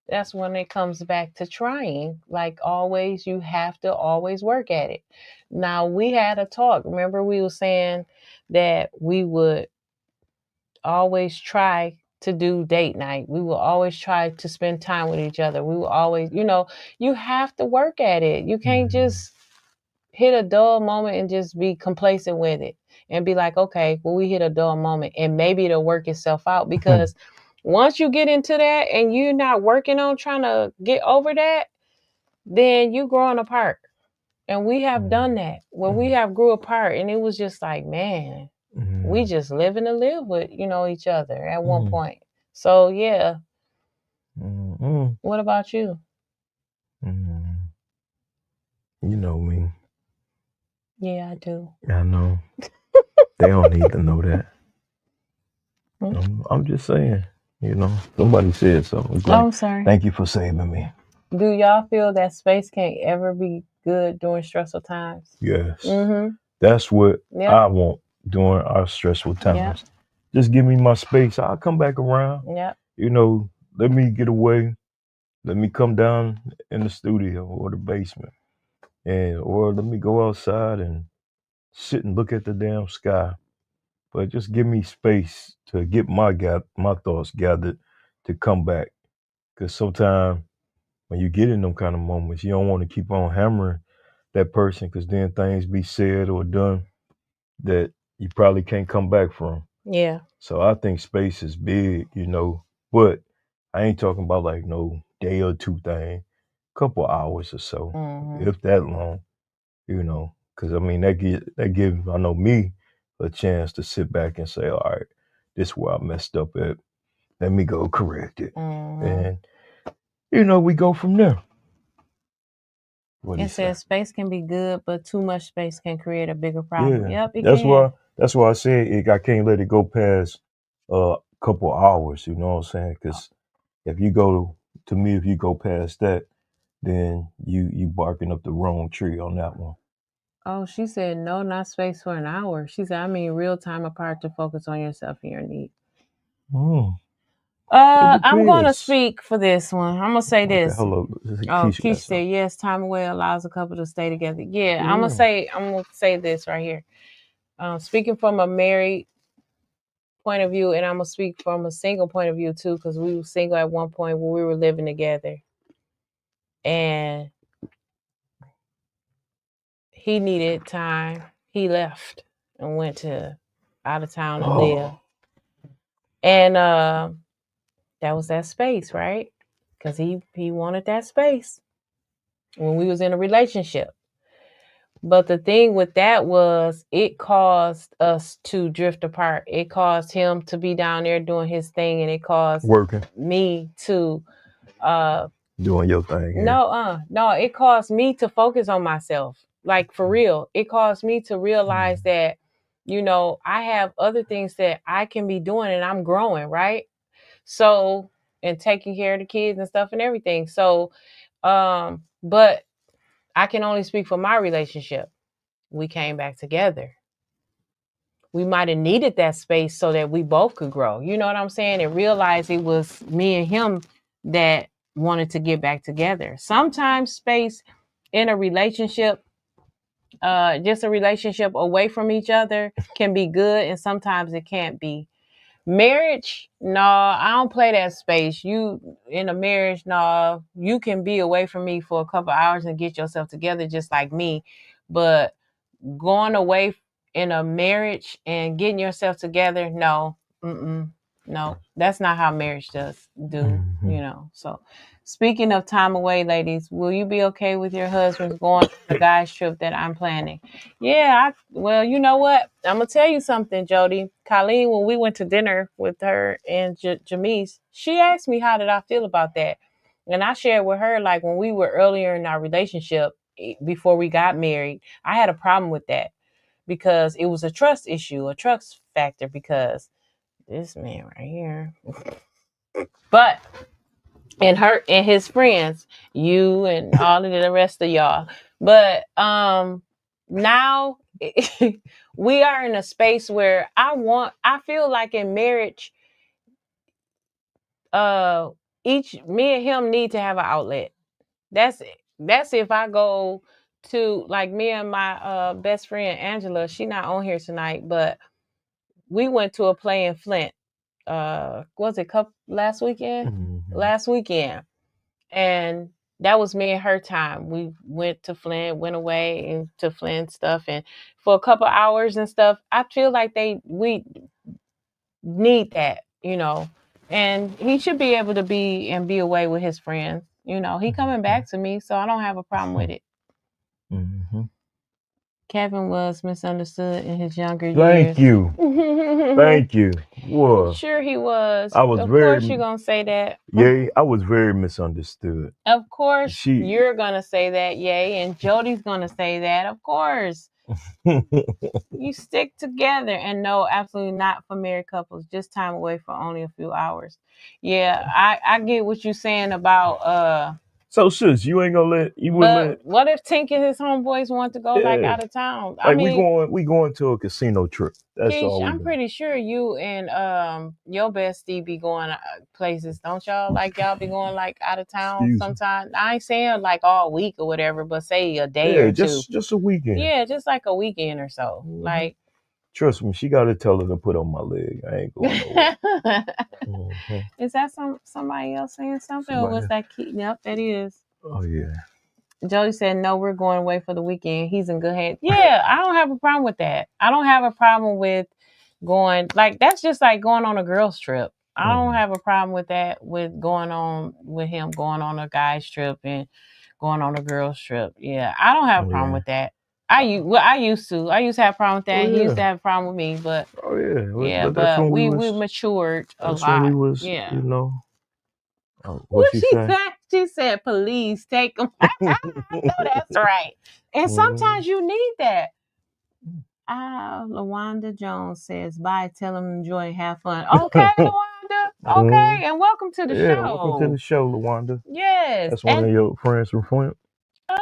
That's when it comes back to trying. Like always, you have to always work at it. Now, we had a talk. Remember, we were saying that we would always try to do date night. We will always try to spend time with each other. We will always, you have to work at it. You can't just hit a dull moment and just be complacent with it and be like, okay, well, we hit a dull moment and maybe it'll work itself out. Because once you get into that and you're not working on trying to get over that, then you growing apart. And we have done that when we have grew apart, and it was just like, man, we just living to live with, each other at one point. So yeah. What about you? You know me. Yeah, I do. I know. They don't need to know that. I'm just saying, somebody said something. I'm sorry. Thank you for saving me. Do y'all feel that space can't ever be good during stressful times? Yes. That's what I want during our stressful times. Just give me my space. I'll come back around. Let me get away. Let me come down in the studio or the basement. Or let me go outside and sit and look at the damn sky. But just give me space to get my thoughts gathered to come back. Because sometimes when you get in them kind of moments, you don't want to keep on hammering that person, because then things be said or done that you probably can't come back from. Yeah. So I think space is big, but I ain't talking about like no day or two thing, couple hours or so, if that long, because I mean that give I know me a chance to sit back and say, all right, this is where I messed up at. Let me go correct it, and we go from there. It says space can be good, but too much space can create a bigger problem. Yeah. Yep, it That's can. That's why I said I can't let it go past a couple hours. You know what I'm saying? Because if you go past that, then you barking up the wrong tree on that one. Oh, she said no, not space for an hour. She said, I mean real time apart to focus on yourself and your needs. I'm gonna speak for this one. I'm gonna say this. Okay, hello. Keisha said yes, time away allows a couple to stay together. Yeah, I'm gonna say this right here. Speaking from a married point of view, and I'm gonna speak from a single point of view too, because we were single at one point when we were living together. And he needed time. He left and went to out of town to live. And that was that space, right? Because he wanted that space when we was in a relationship. But the thing with that was it caused us to drift apart. It caused him to be down there doing his thing, and it caused me to doing your thing. No, it caused me to focus on myself. Like for real. It caused me to realize that, I have other things that I can be doing and I'm growing, right? So, and taking care of the kids and stuff and everything. So, but I can only speak for my relationship. We came back together. We might have needed that space so that we both could grow. You know what I'm saying? And realize it was me and him that wanted to get back together. Sometimes space in a relationship, just a relationship away from each other, can be good, and sometimes it can't be. Marriage, no, I don't play that space. You in a marriage, no, you can be away from me for a couple hours and get yourself together just like me. But going away in a marriage and getting yourself together, no. No, that's not how marriage do, Mhm. you know. So speaking of time away, ladies, will you be okay with your husbands going on the guys trip that I'm planning? Yeah, well, you know what? I'm gonna tell you something, Jody. Colleen, when we went to dinner with her and Jamise, she asked me how did I feel about that. And I shared with her, like, when we were earlier in our relationship, before we got married, I had a problem with that because it was a trust issue, a trust factor, because this man right here. But and his friends, you and all of the rest of y'all. But now we are in a space where I feel like in marriage, uh me and him need to have an outlet. That's it. That's if I go to, like, me and my best friend Angela, she not on here tonight, but we went to a play in Flint. Was it last weekend? Mhm. Last weekend. And that was me and her time. We went to Flint, went away and to Flint stuff, and for a couple hours and stuff. I feel like we need that, you know. And he should be able to be away with his friends. You know, he coming back to me, so I don't have a problem with it. Mhm. Kevin was misunderstood in his younger Thank years. you. Thank you. What? Sure he was. I was Of very, course you're gonna say that. yeah, I was very misunderstood. Of course She, you're gonna say that, yay, and Jody's gonna say that. Of course. You stick together, and no, absolutely not for married couples. Just time away for only a few hours. Yeah, I get what you're saying about so sis, you ain't gonna let you wouldn't let. but what if Tink and his homeboys want to go, like, Yeah, out of town? I like mean, we going to a casino trip. That's Keish, all we I'm doing. pretty sure you and your bestie be going places, don't y'all? Like, y'all be going, like, out of town Excuse me. sometime. I ain't saying like all week or whatever, but say a day Yeah, or two. just a weekend. Yeah, just like a weekend or so. Mhm. Like, Trust me, she got to tell her to put on my leg. I ain't going nowhere. Mhm. is that somebody else saying something, or was that Key? Yep, that is. Oh yeah. Jody said, no, we're going away for the weekend. He's in good hands. Yeah, I don't have a problem with that. I don't have a problem with going, like, that's just like going on a girls trip. I don't have a problem with that, with him going on a guy's trip and going on a girls trip. Yeah, I don't have a problem with that. I used to have a problem with that. Oh, He used yeah. to have a problem with me, but Oh yeah. yeah, But that's but when we was. matured a That's when we lot. was. Yeah. You know. What What she she say? said? She said, "Please take them." I know that's right. And sometimes you need that. Lawanda Jones says, "Bye. Tell them enjoy, have fun." Okay, Lawanda. Okay, and welcome to the Yeah, show. welcome to the show, Lawanda. Yes. That's one of your friends from Flint. Oh,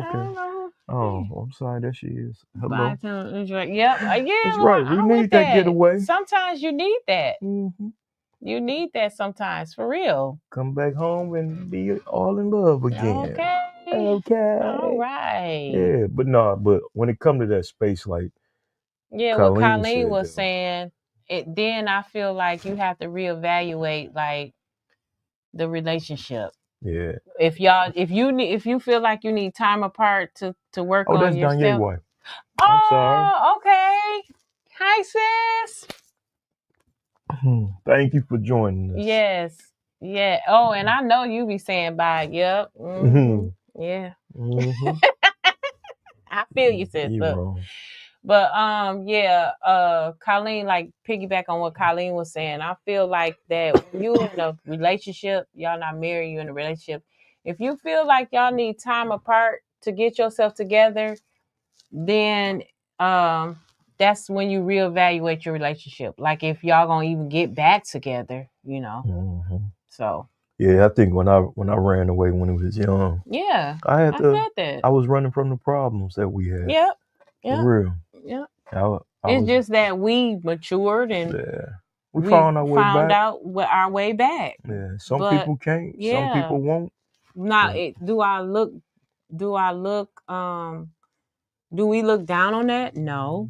I okay. don't know. Oh, I'm sorry. There she is. Hello. Bye. Tell them enjoy. Yep. Yeah. That's right. We I'm need with that getaway. Sometimes you need that. Mm-hmm. You need that sometimes, for real. Come back home and be all in love again. Okay. Okay. All right. Yeah, but but when it come to that space, like, yeah, what Colleen was saying, then I feel like you have to reevaluate, like, the relationship. Yeah. If you feel like you need time apart to work on that's yourself. Danye's wife. I'm sorry. Okay. Hi, sis. Thank you for joining us. Yes. Yeah. Oh, and I know you be saying bye. Yep. Mm-hmm. Yeah. Mm-hmm. I feel you, sis. You wrong. But Colleen, like, piggyback on what Colleen was saying, I feel like that when you in a relationship, y'all not married, you in a relationship. If you feel like y'all need time apart to get yourself together, then that's when you reevaluate your relationship. Like, if y'all gonna even get back together, you know. Mm-hmm. So yeah, I think when I ran away when I was young, yeah, I said that. I was running from the problems that we had. Yep. For real. Yeah. It's just that we matured and we found our way back. out our way back. Yeah, some people can't. Some people won't. Now, do we look down on that? No,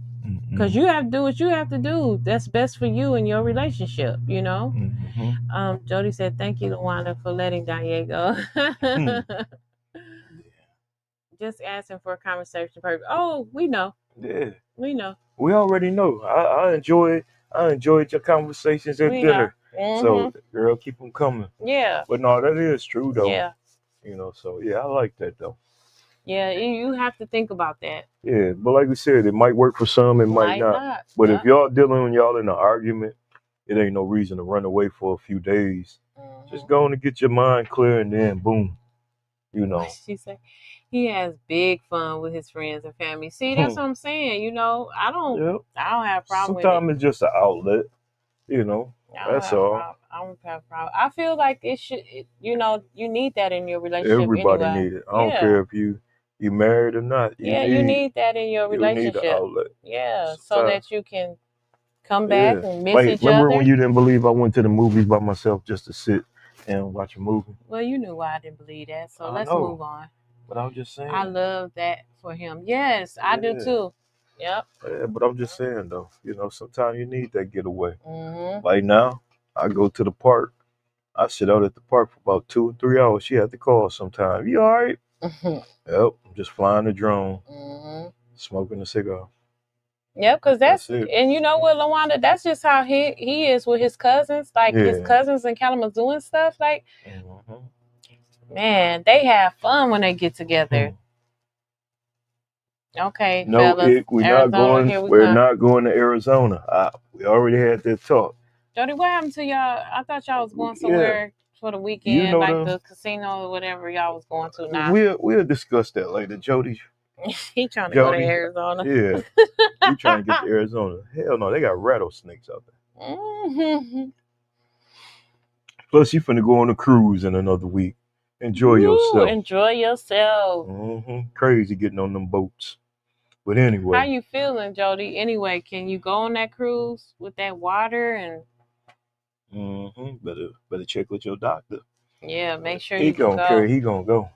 because you have to do what you have to do. That's best for you and your relationship, you know. Mm-hmm. Jody said, "Thank you, Luana, for letting Danye go." Just asking for a conversation purpose. Oh, we know. Yeah, we know. We already know. I enjoy I enjoyed your conversations at We dinner. know. So, girl, keep them coming. Yeah. But no, that is true though. Yeah. So yeah, I like that though. Yeah. You have to think about that. Yeah, but like we said, it might work for some, it might Might not. not. But Yeah. if y'all dealing with y'all in an argument, it ain't no reason to run away for a few days. Just go on and get your mind clear, and then boom, What she say? He has big fun with his friends and family. See, that's what I'm saying. I don't Yep. have a problem with it. Sometimes it's just an outlet. That's all. I don't have a problem. I feel like it should. You need that in your relationship. Everybody anyway. need it. I don't care if you married or not. You need that in your you relationship. need an outlet. Yeah, so Sometimes. that you can come back and miss Like, each remember other. when you didn't believe I went to the movies by myself just to sit and watch a movie? Well, you knew why I didn't believe that. So let's know. move on. But I'm just saying. I love that for him. Yes, I do too. Yep. Yeah, but I'm just saying though, sometimes you need that getaway. Mm-hmm. Like now, I go to the park. I sit out at the park for about 2 or 3 hours. She had to call sometime. You all right? Yep. I'm just flying the drone, smoking a cigar. Yeah, because that's it. And you know what, LaWanda, that's just how he is with his cousins. Like his cousins in Kalamazoo and stuff. Like, man, they have fun when they get together. Okay, no, fellas. we're not going to Arizona. We already had that talk. Jody, what happened to y'all? I thought y'all was going somewhere for the weekend, like the casino or whatever y'all was going to now. We'll discuss that later, Jody. He trying to go to Arizona. Yeah, he trying to get to Arizona. Hell no, they got rattlesnakes out there. Mm-hmm. Plus, you finna go on a cruise in another week. Enjoy yourself. Enjoy yourself. Mm-hmm. Crazy getting on them boats. But anyway. How you feeling, Jody? Anyway, can you go on that cruise with that water and? Better check with your doctor. Yeah, make sure he gonna carry. He gonna go.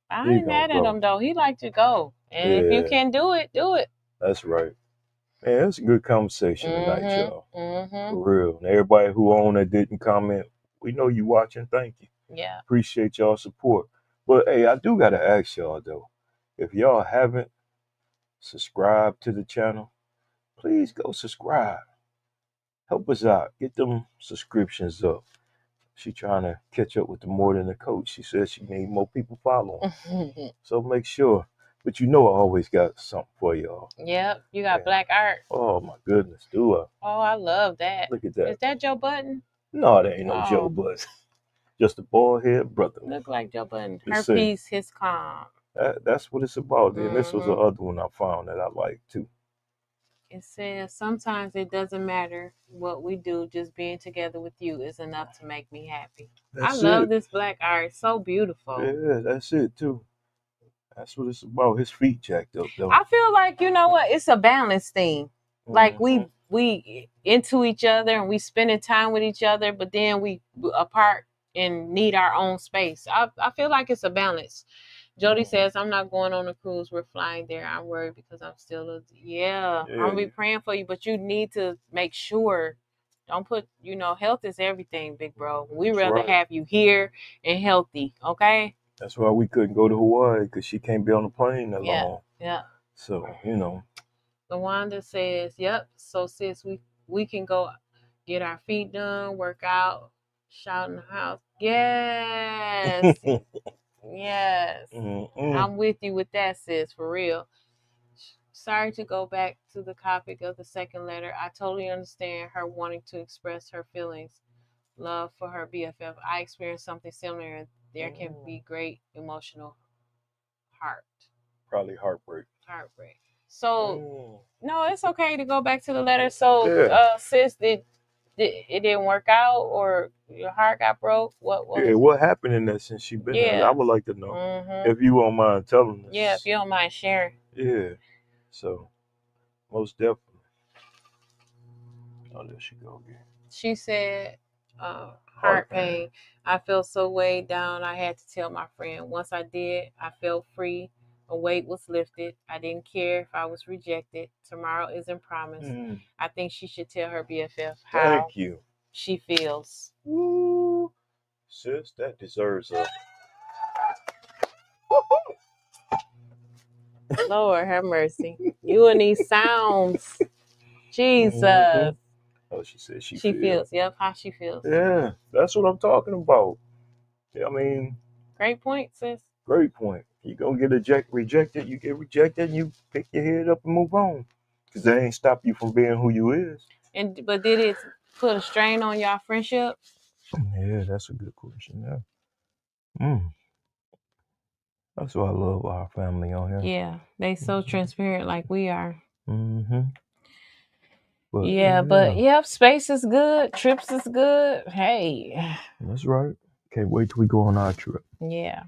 I ain't mad at him though. He like to go, and if you can do it, do it. That's right. Man, it's a good conversation tonight, y'all. For real. And everybody who on that didn't comment, we know you watching. Thank you. Yeah. Appreciate y'all support. But hey, I do gotta ask y'all though, if y'all haven't subscribed to the channel, please go subscribe. Help us out. Get them subscriptions up. She trying to catch up with the More Than a Coach. She says she need more people following. So make sure. But I always got something for y'all. Yep, you got black art. Oh my goodness, do I? Oh, I love that. Look at that. Is that Joe Budden? No, that ain't no Joe Budden. Just a bald head brother. Look like Joe Budden. Her peace, his calm. That's what it's about. And this was the other one I found that I like too. It says, sometimes it doesn't matter what we do, just being together with you is enough to make me happy. I love this black art. It's so beautiful. Yeah, that's it too. That's what it's about. His feet jacked up though. I feel like, you know what, it's a balance thing. Like we into each other and we spending time with each other, but then we apart and need our own space. I feel like it's a balance. Jody says, I'm not going on a cruise. We're flying there. I'm worried because I'm still I'm going to be praying for you, but you need to make sure. Don't put, health is everything, big bro. We rather have you here and healthy, okay? That's why we couldn't go to Hawaii, because she can't be on the plane that long. Yeah. So, LaWanda says, yep. So, sis, we can go get our feet done, work out, shout in the house. Yes. Yes. I'm with you with that, sis, for real. Sorry to go back to the topic of the second letter. I totally understand her wanting to express her feelings, love for her BFF. I experienced something similar. There can be great emotional probably heartbreak. So, no, it's okay to go back to the letter. So, sis, it didn't work out, or your heart got broke? What happened in that since she been there? I would like to know. If you won't mind telling us. Yeah, if you don't mind sharing. Yeah. So, most definitely. Oh, there she go again. She said, heart pain. I felt so weighed down. I had to tell my friend. Once I did, I felt free. A weight was lifted. I didn't care if I was rejected. Tomorrow isn't promised. I think she should tell her BFF how she feels. Woo. Sis, that deserves a... Lord have mercy. You and these sounds. Jesus. Oh, she said she She feels. feels. Yep, how she feels. Yeah, that's what I'm talking about. I mean, Great point, sis. great point. You gonna get rejected, you get rejected, and you pick your head up and move on. Because that ain't stop you from being who you is. But did it put a strain on y'all friendship? Yeah, that's a good question. Yeah. That's what I love our family on here. Yeah, they so transparent like we are. Mm-hmm. But, But yep, space is good. Trips is good. Hey. That's right. Can't wait till we go on our trip. Yeah.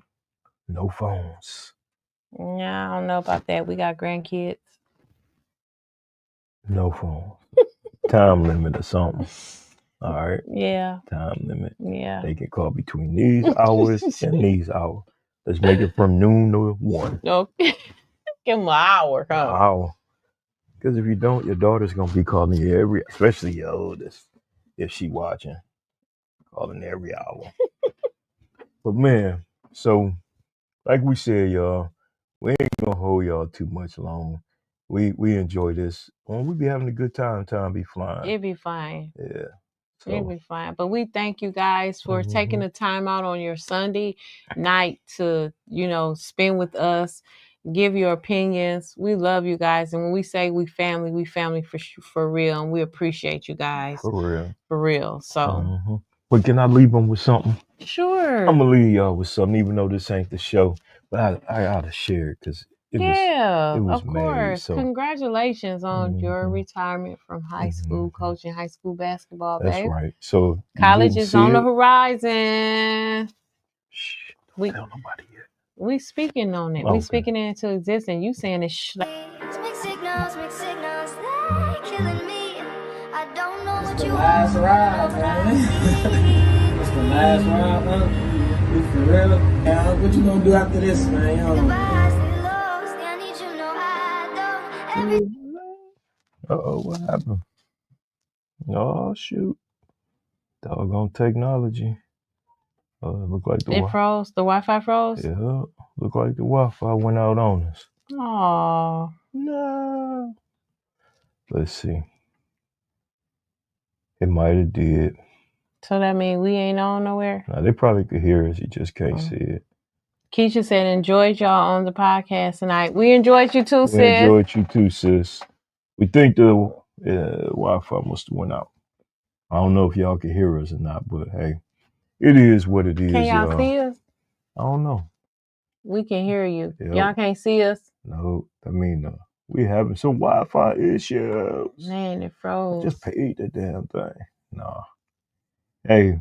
No phones. Yeah, I don't know about that. We got grandkids. No phones. Time limit or something. All right. Yeah. Time limit. Yeah. They can call between these hours and these hours. Let's make it from noon to 1. Okay. Give them an hour, huh? Hour. Because if you don't, your daughter's gonna be calling you especially your oldest, if she watching, calling every hour. But man, so like we said, y'all, we ain't gonna hold y'all too much long. We enjoy this. When we be having a good time be flying. It'd be fine. Yeah. It'll be fine. But we thank you guys for taking the time out on your Sunday night to, spend with us, give your opinions. We love you guys. And when we say we family for real. And we appreciate you guys. For real. For real. So. But can I leave them with something? Sure. I'm going to leave y'all with something, even though this ain't the show. But I ought to share it because it was of course. made, so. Congratulations on your retirement from high school, coaching high school basketball, That's babe. right. So college is on the horizon. Shh, don't tell nobody yet. We speaking on it. Okay. We speaking it into existence. You saying it's Mixed signals, they're killing me. I don't know what you last ride, man. It's the last ride, huh? You for real? Yeah, what you gonna do after this, man? Uh-oh, what happened? Oh, shoot. Doggone technology. Look like it froze. The Wi-Fi froze? Yeah, look like the Wi-Fi went out on us. Oh no. Let's see. It might have did. So that means we ain't on nowhere? No, they probably could hear us. You just can't see it. Keisha said, enjoyed y'all on the podcast tonight. We enjoyed you too, sis. We enjoyed you too, sis. We think the Wi-Fi must have went out. I don't know if y'all can hear us or not, but hey, it is what it is. Can y'all see us? I don't know. We can hear you. Yep. Y'all can't see us? No, I mean, we having some Wi-Fi issues. Man, it froze. I just paid the damn thing. Nah. Hey,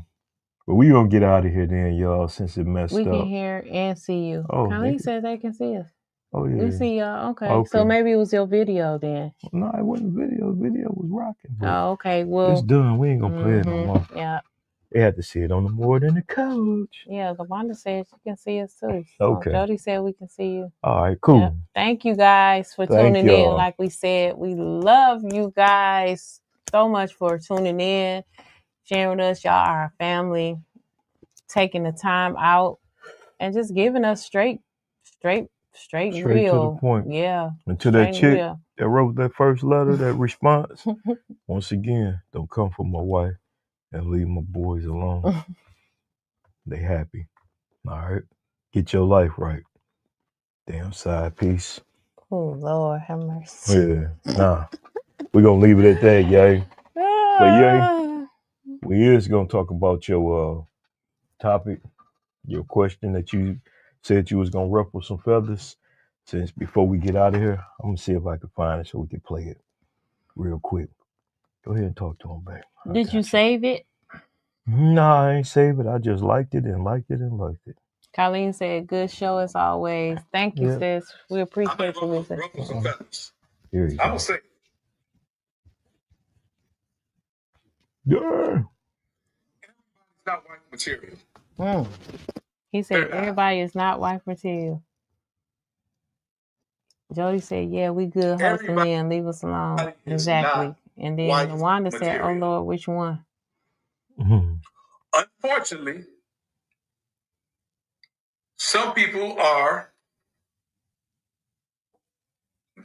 but we gonna get out of here then, y'all, since it messed up. We can hear and see you. Oh, Colleen said they can see us. Oh, yeah. We see y'all. Okay. So maybe it was your video then. No, it wasn't video. The video was rocking. Oh, okay. Well, it's done. We ain't gonna play it no more. Yeah. They had to see it on the More Than a Coach. Yeah, LaWanda said you can see us too. So okay. Jody said we can see you. All right, cool. Yep. Thank you guys for tuning in. Like we said, we love you guys so much for tuning in, sharing with us. Y'all are our family, taking the time out and just giving us straight and real. To the point. Yeah. And to that chick that wrote that first letter, that response, once again, don't come for my wife and leave my boys alone. They happy. All right. Get your life right. Damn side piece. Oh, Lord, have mercy. Yeah. Nah. We're going to leave it at that, yay. But yay, we is going to talk about your topic, your question that you said you was going to ruffle some feathers. Since before we get out of here, I'm going to see if I can find it so we can play it real quick. Go ahead and talk to him, babe. Did you save it? No, I ain't save it. I just liked it. Colleen said, good show as always. Thank you, sis. We appreciate you listening. Here you go. I'm going to say. Yeah. Everybody's not wife material. He said, everybody is not wife material. Jody said, yeah, we good hosting in. Leave us alone. Exactly. And then LaWanda said, oh, Lord, which one? Mm-hmm. Unfortunately, some people are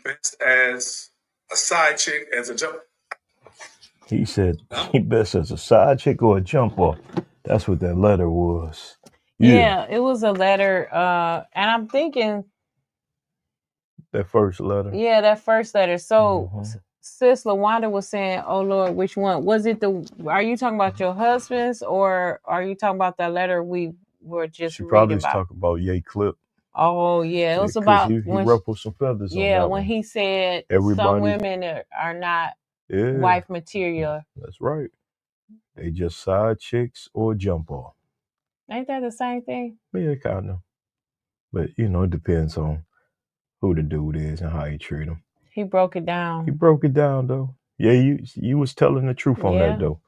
best as a side chick, as a joke. He said he best as a side chick or a jump off. That's what that letter was. Yeah, it was a letter. And I'm thinking, That first letter. yeah, that first letter. So Mhm. Sis LaWanda was saying, "Oh Lord, which one was it? Are you talking about your husband's, or are you talking about that letter we were just She probably reading was about?" talking about Ye Clip. Oh yeah, it was Because about he when ruffled some feathers on yeah, that when one. he said some Everybody, women are not yeah, wife material. that's right. They just side chicks or jump off. Ain't that the same thing? Yeah, kind of. But you know, it depends on who the dude is and how you treat him. He broke it He down. broke it down though. Yeah, you was telling the truth on Yeah. that though,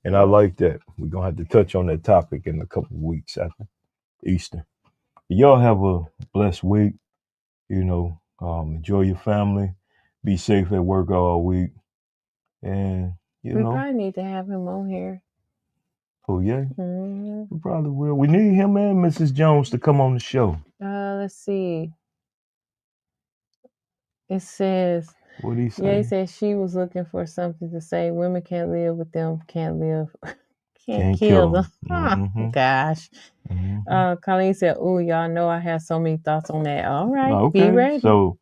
and I like that. We're gonna have to touch on that topic in a couple of weeks after Easter. Y'all have a blessed week. You know, enjoy your family. Be safe at work all week, and you We know, probably need to have him on here. oh yeah, Mhm. we probably will. We need him and Mrs. Jones to come on the show. Let's see. It says, What he yeah, he say? said she was looking for something to say. Women can't live with them, can't live, can't Can't kill kill them. him. Mhm. Gosh. Mhm. Colleen said, "Oh, y'all know I have so many thoughts on that." All right, be Okay, ready. so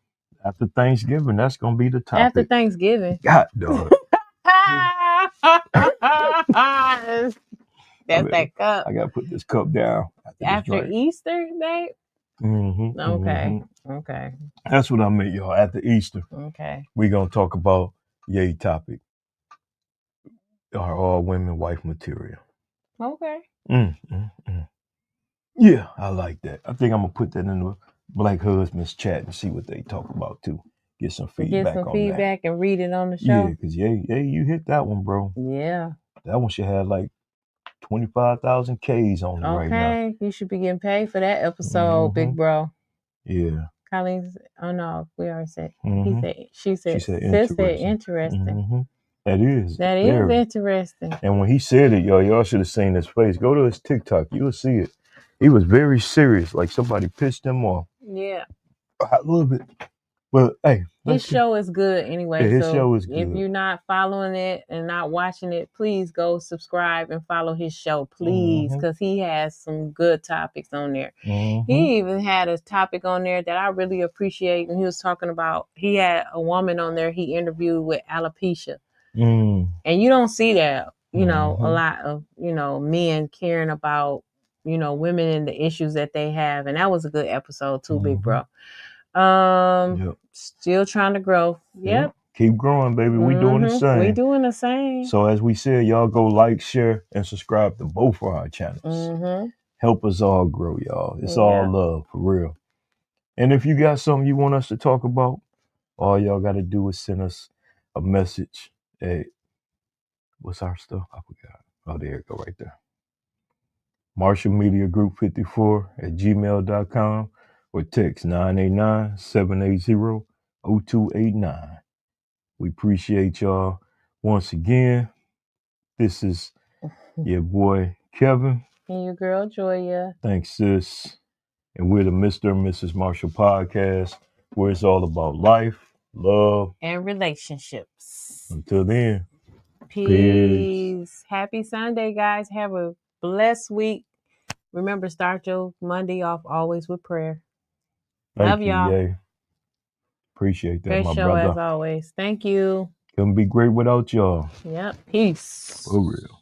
after Thanksgiving, that's gonna be the topic. After Thanksgiving. God dog. That's that cup. I gotta put this cup down After Easter, babe? Mm-hmm, Okay. Okay. That's what I meant, y'all. After Easter, Okay. we gonna talk about Ye topic. Are all women wife material? Okay. Yeah, I like that. I think I'm gonna put that in the Black Husbands chat and see what they talk about too. Get some feedback Get some on feedback and read it on the that. Yeah, show. because you hit that one, bro. Yeah. That one should have like 25,000 Ks on it right now. Okay. You should be getting paid for that episode, big bro. Yeah. Colleen's, oh no, we already said. She said said sis said interesting. interesting. That is. That is very. interesting. And when he said it, y'all should have seen his face. Go to his TikTok. You'll see it. He was very serious, like somebody pissed him off. Yeah. I love it. But hey, His show is good anyway. Yeah, his so show is if good. you're not following it and not watching it, please go subscribe and follow his show, please, because he has some good topics on there. He even had a topic on there that I really appreciate. And he was talking about, he had a woman on there he interviewed with alopecia. And you don't see that, you know, a lot of, you know, men caring about, you know, women and the issues that they have. And that was a good episode too, big bro. Still trying to grow. Yep. Keep growing, baby. We doing the same. We doing the same. So as we said, y'all go like, share, and subscribe to both of our channels. Help us all grow, y'all. It's all love, for real. And if you got something you want us to talk about, all y'all got to do is send us a message at, what's our stuff? I forgot. Oh, there it go right there. Marshall Media Group 54 at gmail.com or text 989-780-0289. We appreciate y'all once again. This is your boy Kevin. And your girl Joya. Thanks, sis. And we're the Mr. and Mrs. Marshall podcast, where it's all about life, love, and relationships. Until then. Peace. Happy Sunday, guys. Have a blessed week. Remember, start your Monday off always with prayer. Love y'all. Yay. Appreciate that, Great my show brother. as always. Thank you. Couldn't be great without y'all. Yep. Peace. For real.